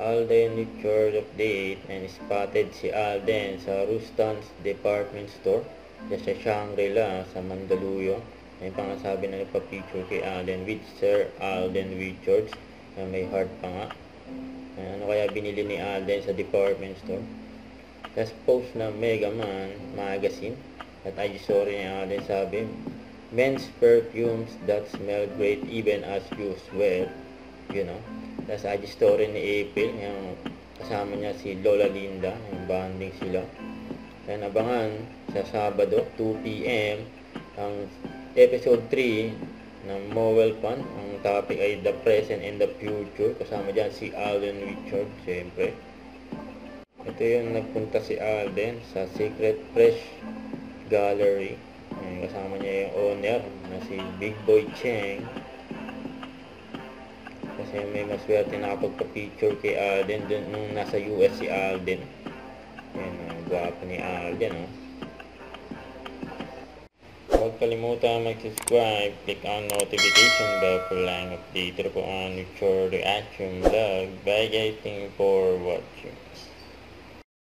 Alden Richard update and spotted si Alden sa Rustan's Department Store sa Shangri-La sa Mandaluyong. May pangasabi na nagpa-picture kay Alden with Sir Alden Richards na may heart pa nga. Ano kaya binili ni Alden sa department store? Tapos post na Mega Man magazine at IG story ni Alden sabi, men's perfumes that smell great even as you sweat, you know. Tapos IG story ni April, yung kasama niya si Lola Linda, yung bonding sila. Then abangan sa Sabado 2 PM ang episode 3 ng Mowel Fun. Ang topic ay the present and the future. Kasama dyan si Alden Richard, siyempre. Ito yung nagpunta si Alden sa Secret Fresh Gallery. Kasama niya yung owner na si Big Boy Cheng. Kasi may maswerte na nakapagpa-picture kay Alden dun nung nasa US si Alden. Ayan, gwapo ni Alden, oh. Huwag kalimutan mag-subscribe, click on notification bell for lang update po on future reaction vlog. Bye guys, thank you for watching.